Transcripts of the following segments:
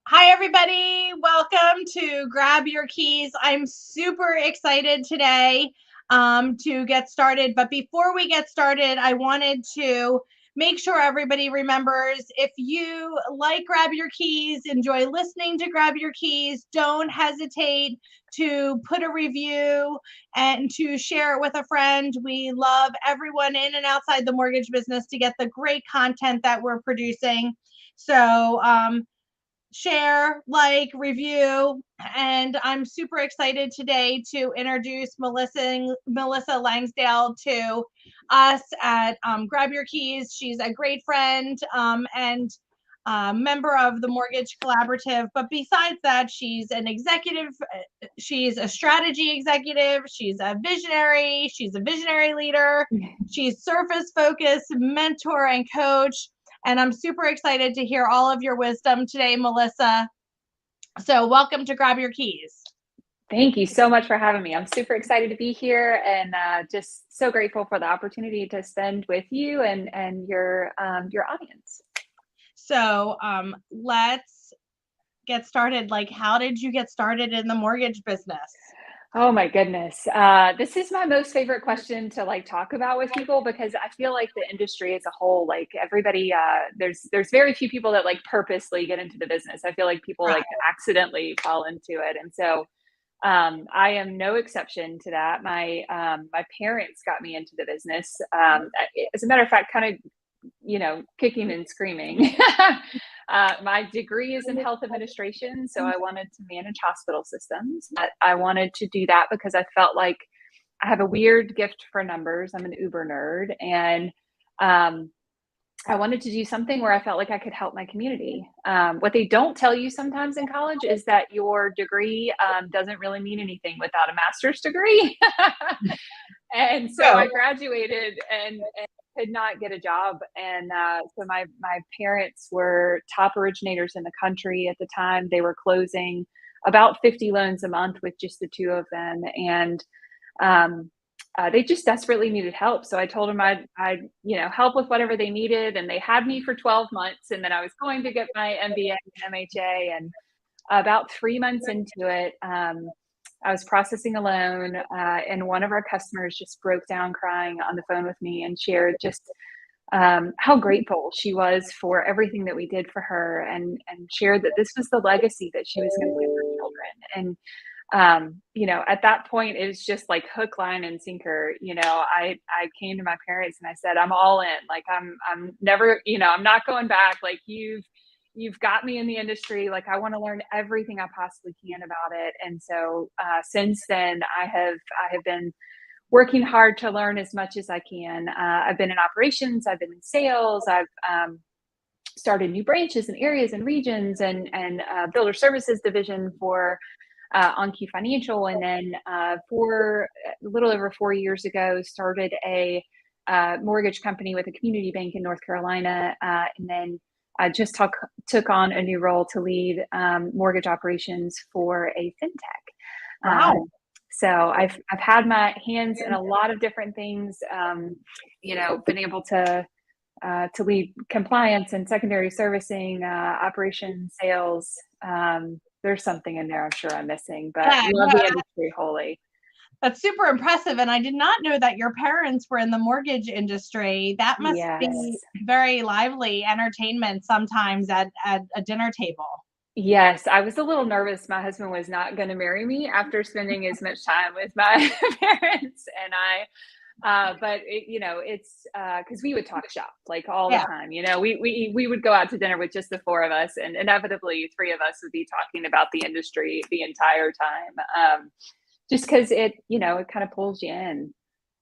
Hi, everybody. Welcome to Grab Your Keys. I'm super excited today to get started. But before we get started, I wanted to make sure everybody remembers if you like Grab Your Keys, enjoy listening to Grab Your Keys, don't hesitate to put a review and to share it with a friend. We love everyone in and outside the mortgage business to get the great content that we're producing. So, share, like, review, and I'm super excited today to introduce Melissa Langsdale to us at Grab Your Keys. She's a great friend and member of the Mortgage Collaborative. But besides that, she's an executive. She's a strategy executive. She's a visionary. She's a visionary leader. She's surface focused mentor and coach. And I'm super excited to hear all of your wisdom today, Melissa. So welcome to Grab Your Keys. Thank you so much for having me. I'm super excited to be here and just so grateful for the opportunity to spend with you and your audience. So let's get started. Like, how did you get started in the mortgage business? Oh my goodness. This is my most favorite question to talk about with people because I feel like the industry as a whole, everybody, there's very few people that purposely get into the business. I feel like people accidentally fall into it. And so I am no exception to that. My parents got me into the business. As a matter of fact, kind of, kicking and screaming. My degree is in health administration, so I wanted to manage hospital systems. I wanted to do that because I felt like I have a weird gift for numbers. I'm an uber nerd, and I wanted to do something where I felt like I could help my community. What they don't tell you sometimes in college is that your degree doesn't really mean anything without a master's degree. And so I graduated and could not get a job. And so my parents were top originators in the country at the time. They were closing about 50 loans a month with just the two of them. And they just desperately needed help. So I told them I'd help with whatever they needed. And they had me for 12 months. And then I was going to get my MBA and MHA. And about 3 months into it, I was processing a loan, and one of our customers just broke down crying on the phone with me and shared just how grateful she was for everything that we did for her, and shared that this was the legacy that she was going to leave her children. And at that point, it was just like hook, line, and sinker. I came to my parents and I said, I'm all in. Like I'm never, I'm not going back. Like you've got me in the industry. Like I want to learn everything I possibly can about it. And so since then, I have been working hard to learn as much as I can. I've been in operations. I've been in sales. I've started new branches and areas and regions and builder services division for OnKey Financial. And then for a little over 4 years ago, started a mortgage company with a community bank in North Carolina. And then I just took on a new role to lead mortgage operations for a fintech. Wow. So I've had my hands in a lot of different things. Been able to lead compliance and secondary servicing, operations, sales. There's something in there I'm sure I'm missing, but love the industry wholly. That's super impressive. And I did not know that your parents were in the mortgage industry. That must be very lively entertainment sometimes at a dinner table. Yes, I was a little nervous. My husband was not going to marry me after spending as much time with my parents and but it's because we would talk shop all the time. We would go out to dinner with just the four of us, and inevitably three of us would be talking about the industry the entire time. Just because it kind of pulls you in.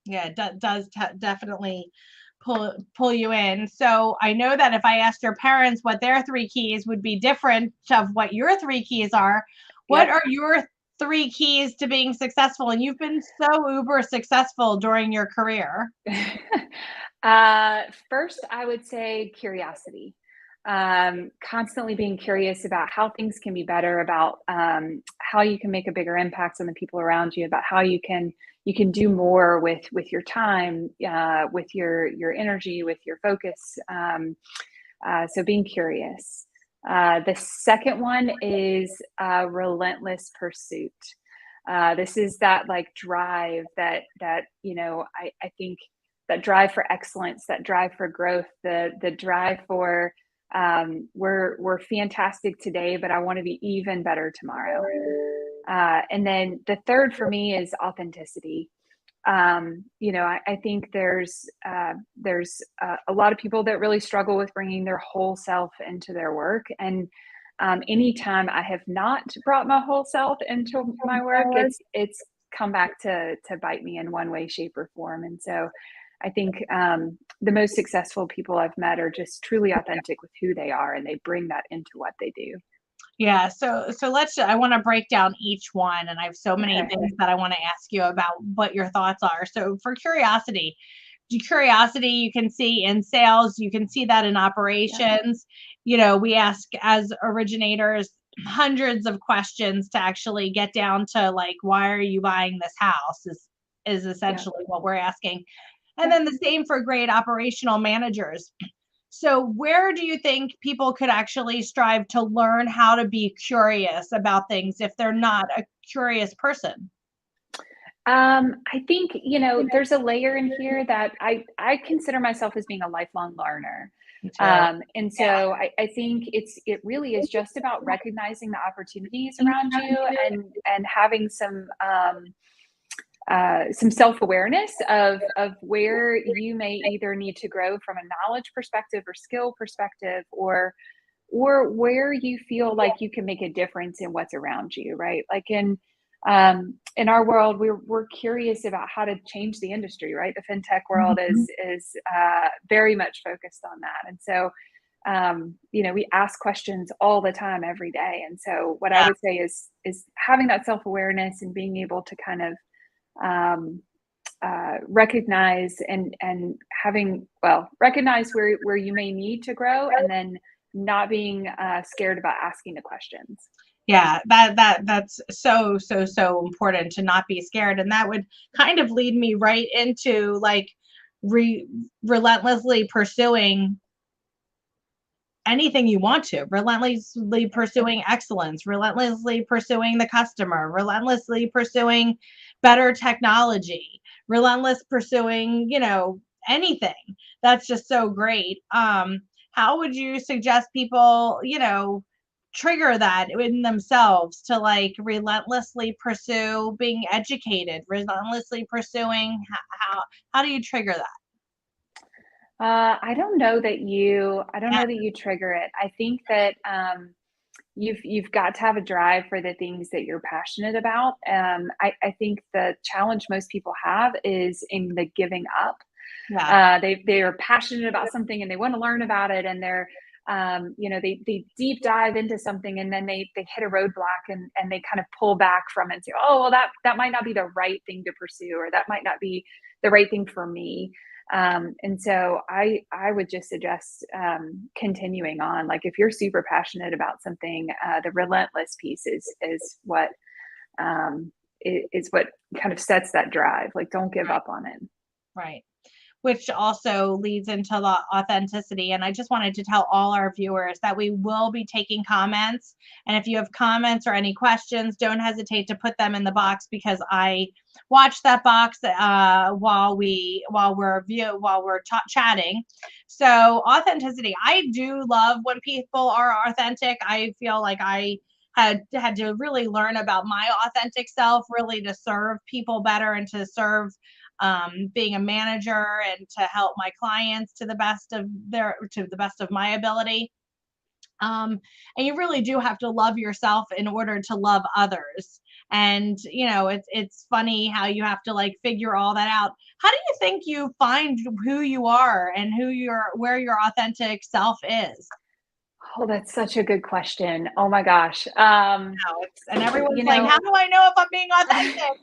Yeah, it does definitely pull you in. So I know that if I asked your parents what their three keys would be different of what your three keys are, what are your three keys to being successful? And you've been so uber successful during your career. First, I would say curiosity. Constantly being curious about how things can be better, about how you can make a bigger impact on the people around you, about how you can do more with your time, with your energy, with your focus. So being curious. The second one is relentless pursuit. This is that like drive that I think that drive for excellence, that drive for growth, the drive for we're fantastic today, but I want to be even better tomorrow. And then the third for me is authenticity. I think there's a lot of people that really struggle with bringing their whole self into their work. And anytime I have not brought my whole self into my work, it's come back to bite me in one way, shape, or form. And so I think the most successful people I've met are just truly authentic with who they are, and they bring that into what they do. Yeah, so I want to break down each one, and I have so many Okay. things that I want to ask you about what your thoughts are. So for curiosity, you can see in sales, you can see that in operations. We ask as originators hundreds of questions to actually get down to like, why are you buying this house is Yeah. essentially what we're asking. And Yeah. then the same for great operational managers. So, where do you think people could actually strive to learn how to be curious about things if they're not a curious person? I think, there's a layer in here that I consider myself as being a lifelong learner. Me too. And so I think it really is just about recognizing the opportunities around you and having some self-awareness of where you may either need to grow from a knowledge perspective or skill perspective, or where you feel like you can make a difference in what's around you, right? Like in our world, we're curious about how to change the industry, right? The fintech world is very much focused on that, and so we ask questions all the time, every day. And so, what I Yeah. would say is having that self awareness and being able to kind of um, recognize and recognize where you may need to grow, and then not being scared about asking the questions. Yeah, that's so important to not be scared, and that would kind of lead me right into like relentlessly pursuing anything you want to, relentlessly pursuing excellence, relentlessly pursuing the customer, relentlessly pursuing better technology, relentless pursuing, anything. That's just so great. How would you suggest people, trigger that in themselves to like relentlessly pursue being educated, relentlessly pursuing how do you trigger that? I don't know that you trigger it. I think that you've got to have a drive for the things that you're passionate about. I think the challenge most people have is in the giving up. Yeah. They are passionate about something and they want to learn about it, and they're they deep dive into something, and then they hit a roadblock, and they kind of pull back from it and say, oh well, that might not be the right thing to pursue, or that might not be the right thing for me. And so I would just suggest continuing on. Like if you're super passionate about something, the relentless piece is what is what kind of sets that drive. Like don't give Right. up on it. Right. Which also leads into the authenticity. And I just wanted to tell all our viewers that we will be taking comments. And if you have comments or any questions, don't hesitate to put them in the box, because I watch that box while we're chatting. So authenticity, I do love when people are authentic. I feel like I had to really learn about my authentic self, really to serve people better and to serve being a manager and to help my clients to the best of my ability. And you really do have to love yourself in order to love others. And it's funny how you have to like figure all that out. How do you think you find who you are and where your authentic self is? Oh, that's such a good question. Oh my gosh. And everyone's You like, know, how do I know if I'm being authentic?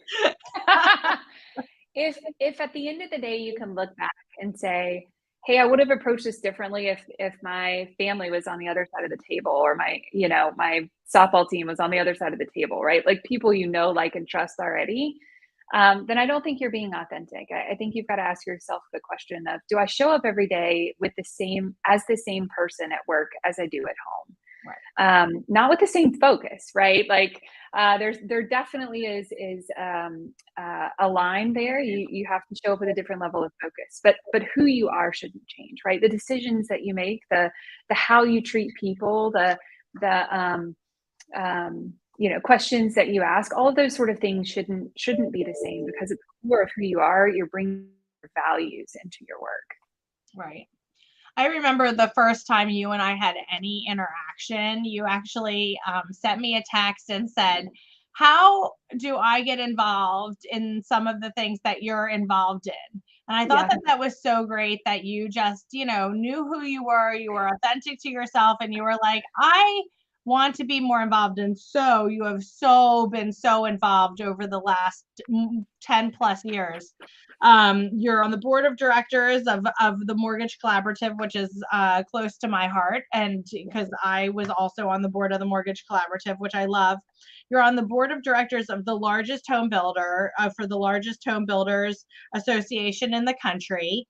if at the end of the day you can look back and say, "Hey, I would have approached this differently if my family was on the other side of the table, or my softball team was on the other side of the table," right? Like people like and trust already. Then I don't think you're being authentic. I think you've got to ask yourself the question of, do I show up every day with the same person at work as I do at home? Not with the same focus, right? Like there definitely is a line there. You have to show up with a different level of focus, but who you are shouldn't change, right? The decisions that you make, the how you treat people, the questions that you ask, all of those sort of things shouldn't be the same, because at the core of who you are, you're bringing your values into your work. Right. I remember the first time you and I had any interaction, you actually sent me a text and said, how do I get involved in some of the things that you're involved in? And I thought Yeah. that was so great that you just, knew who you were authentic to yourself, and you were like, I want to be more involved. And so you have been so involved over the last 10 plus years. You're on the board of directors of the Mortgage Collaborative, which is close to my heart, and because I was also on the board of the Mortgage Collaborative, which I love. You're on the board of directors of the largest home builder for the largest home builders association in the country.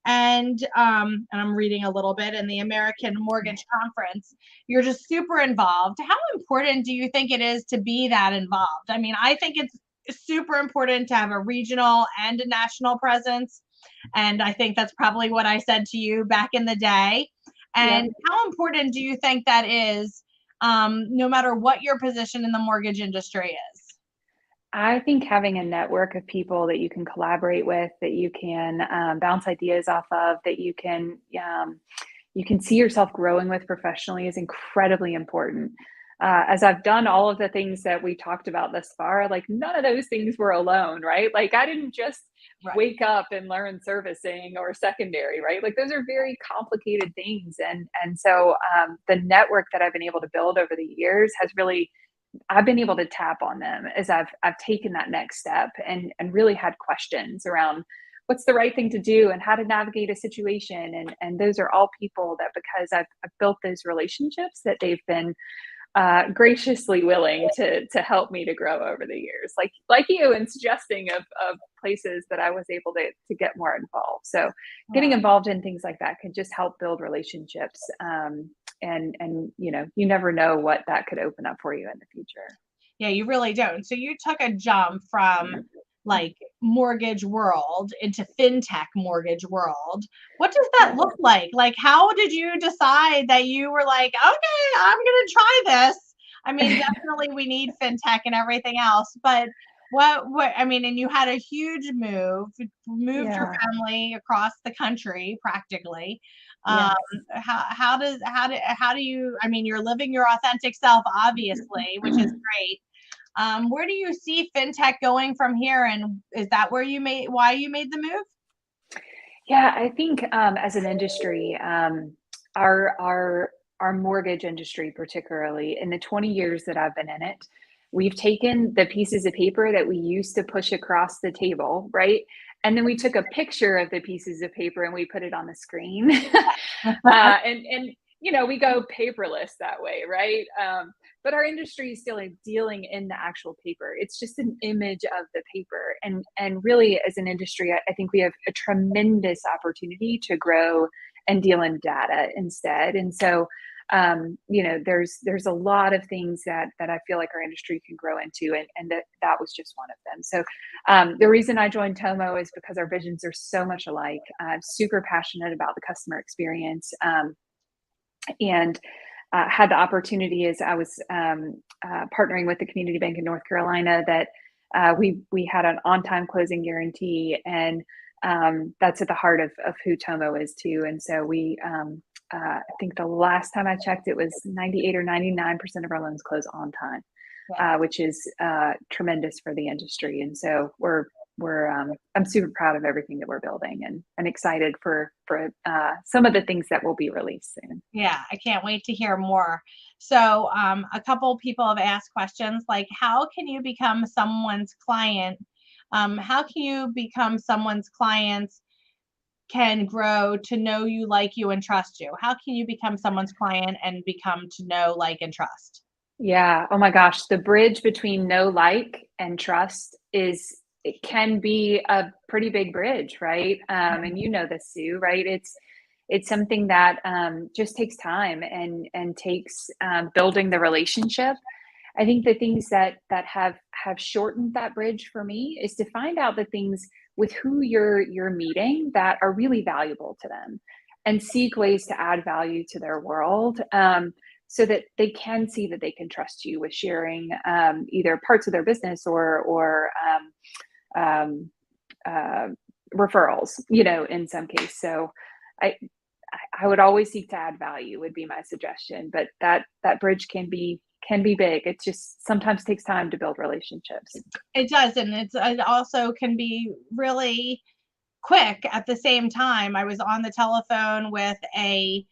And I'm reading a little bit in the American Mortgage Conference. You're just super involved. How important do you think it is to be that involved? I mean, I think it's super important to have a regional and a national presence. And I think that's probably what I said to you back in the day. And Yep. how important do you think that is, no matter what your position in the mortgage industry is? I think having a network of people that you can collaborate with, that you can bounce ideas off of, that you can see yourself growing with professionally is incredibly important. As I've done all of the things that we talked about thus far, like none of those things were alone, right? Like I didn't just Right. wake up and learn servicing or secondary, right? Like those are very complicated things, and so the network that I've been able to build over the years has really, I've been able to tap on them as I've taken that next step and really had questions around what's the right thing to do and how to navigate a situation. And those are all people that, because I've built those relationships, that they've been graciously willing to help me to grow over the years, like you, and suggesting of places that I was able to get more involved. So getting involved in things like that can just help build relationships. And you never know what that could open up for you in the future. Yeah, you really don't. So you took a jump from like mortgage world into fintech mortgage world. What does that look like? Like, how did you decide that you were like, okay, I'm going to try this? I mean, definitely we need fintech and everything else, but I mean, and you had a huge moved your Yeah. family across the country practically. Um, Yes. how do you, I mean, you're living your authentic self, obviously, which is great. Where do you see fintech going from here? And is that why you made the move? Yeah, I think as an industry, our mortgage industry, particularly in the 20 years that I've been in it, we've taken the pieces of paper that we used to push across the table, right? And then we took a picture of the pieces of paper and we put it on the screen. And we go paperless that way, right? But our industry is still like dealing in the actual paper. It's just an image of the paper. And really, as an industry, I think we have a tremendous opportunity to grow and deal in data instead. And so there's a lot of things that I feel like our industry can grow into, and that was just one of them. So the reason I joined Tomo is because our visions are so much alike. I'm super passionate about the customer experience, and had the opportunity, as I was partnering with the community bank in North Carolina, that we had an on-time closing guarantee, and that's at the heart of who Tomo is too. And so I think the last time I checked, it was 98 or 99% of our loans close on time, which is tremendous for the industry. And so I'm super proud of everything that we're building, and excited for some of the things that will be released soon. Yeah, I can't wait to hear more. So a couple people have asked questions like, how can you become someone's client? How can you become someone's clients can grow to know you, like you, and trust you? How can you become someone's client and become to know, like, and trust? Yeah. Oh my gosh. The bridge between know, like, and trust it can be a pretty big bridge, right? And you know this, Sue, right? it's something that just takes time and takes building the relationship. I think the things that have shortened that bridge for me is to find out the things with who you're meeting that are really valuable to them, and seek ways to add value to their world, so that they can see that they can trust you with sharing either parts of their business or um, uh, referrals, in some case. So I I would always seek to add value would be my suggestion, but that bridge can be big. It just sometimes takes time to build relationships. It does, and it also can be really quick at the same time. I was on the telephone with a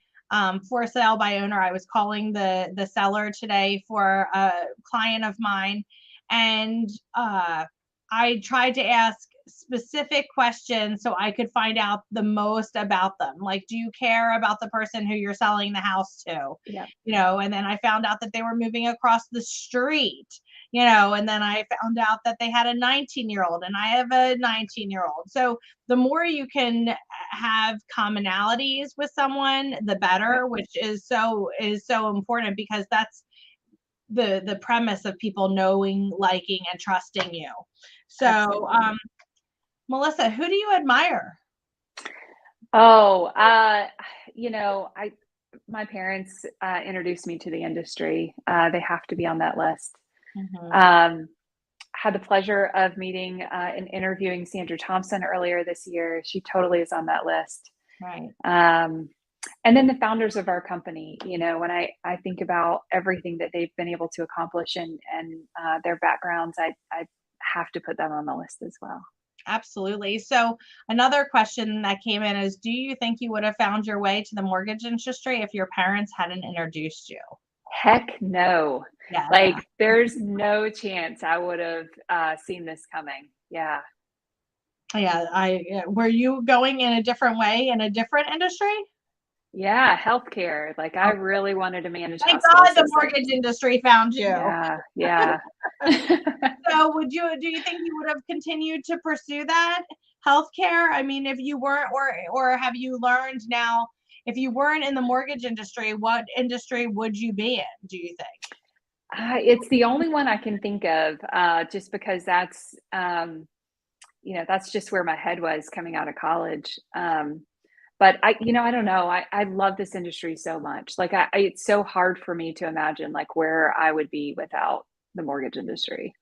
for sale by owner. I was calling the seller today for a client of mine, and I tried to ask specific questions so I could find out the most about them. Like, do you care about the person who you're selling the house to? Yeah. And then I found out that they were moving across the street, and then I found out that they had a 19-year-old and I have a 19-year-old. So the more you can have commonalities with someone, the Yep. better, which is so important, because that's the premise of people knowing, liking, and trusting you. So, Absolutely. Melissa, who do you admire? Oh, I my parents introduced me to the industry. They have to be on that list. Mhm. Um, had the pleasure of meeting and interviewing Sandra Thompson earlier this year. She totally is on that list. Right. Um, and then the founders of our company, when I think about everything that they've been able to accomplish and their backgrounds, I have to put them on the list as well. Absolutely. So another question that came in is, do you think you would have found your way to the mortgage industry if your parents hadn't introduced you? Heck no. Yeah. Like, there's no chance I would have seen this coming. Yeah. Yeah. Were you going in a different way in a different industry? Yeah. Healthcare. Like, I Oh, really wanted to manage thank hospital God the mortgage systems. industry found you. Yeah. Yeah. So do you think you would have continued to pursue that healthcare? I mean, if you weren't, or have you learned now, if you weren't in the mortgage industry, what industry would you be in, do you think? It's the only one I can think of, just because that's just where my head was coming out of college. But I don't know. I love this industry so much. Like, it's so hard for me to imagine like where I would be without the mortgage industry.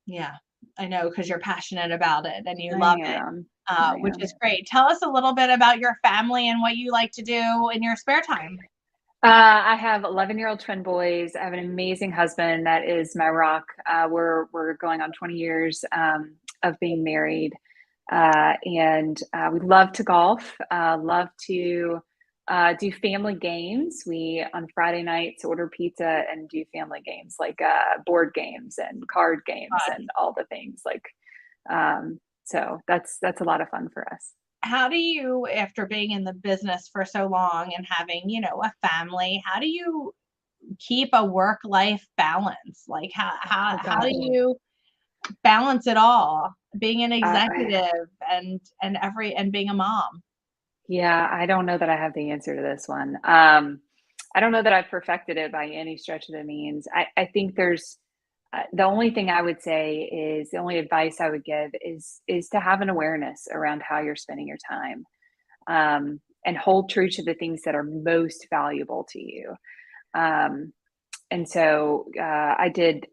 Yeah, I know, because you're passionate about it and you I love it, am. I which am. is great. Tell us a little bit about your family and what you like to do in your spare time. I have 11-year-old twin boys. I have an amazing husband that is my rock. We're going on 20 years of being married, and we love to golf. Love to do family games. We on Friday nights order pizza and do family games like board games and card games Fun. and all the things. So that's a lot of fun for us. How do you, after being in the business for so long and having, a family, how do you keep a work life balance? Like, Oh how do gosh. you balance it all, being an I executive and being a mom? Yeah, I don't know that I have the answer to this one. I don't know that I've perfected it by any stretch of the means. I think there's the only thing I would say is the only advice I would give is to have an awareness around how you're spending your time, and hold true to the things that are most valuable to you. Um, and so I did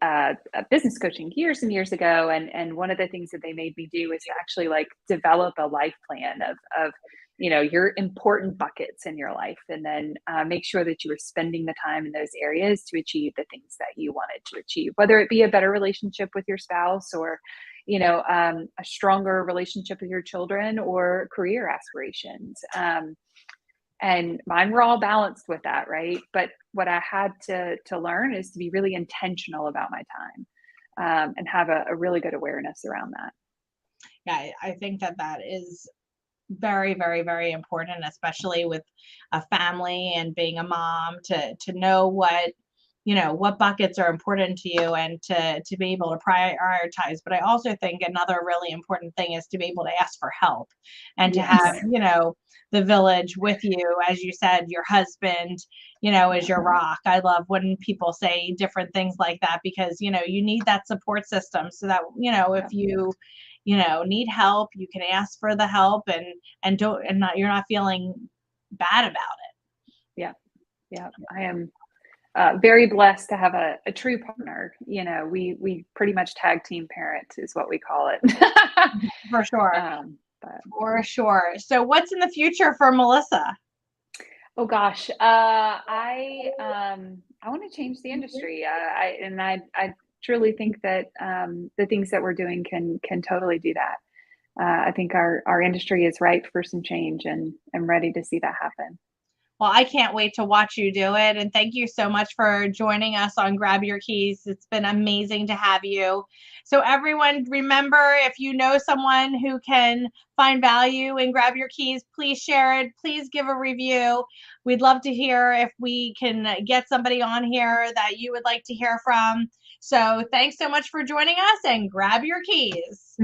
business coaching years and years ago, and one of the things that they made me do is to actually like develop a life plan of your important buckets in your life, and then make sure that you were spending the time in those areas to achieve the things that you wanted to achieve, whether it be a better relationship with your spouse or a stronger relationship with your children or career aspirations. And mine were all balanced with that, right? But what I had to learn is to be really intentional about my time, and have a really good awareness around that. Yeah, I think that is very, very, very important, especially with a family and being a mom, to know what what buckets are important to you and to be able to prioritize. But I also think another really important thing is to be able to ask for help and to have, Yes. the village with you. As you said, your husband, is your rock. I love when people say different things like that, because, you need that support system so that, if you, need help, you can ask for the help and don't, and not, you're not feeling bad about Yeah. Yeah. I am very blessed to have a true partner. We pretty much tag team parent is what we call it. it. For sure. But For sure. So what's in the future for Melissa? oh gosh, I want to change the industry. I truly think that the things that we're doing can totally do that. I think our industry is ripe for some change, and I'm ready to see that happen. Well, I can't wait to watch you do it. And thank you so much for joining us on Grab Your Keys. It's been amazing to have you. So, everyone, remember, if you know someone who can find value in Grab Your Keys, please share it. Please give a review. We'd love to hear if we can get somebody on here that you would like to hear from. So, thanks so much for joining us, and grab your keys.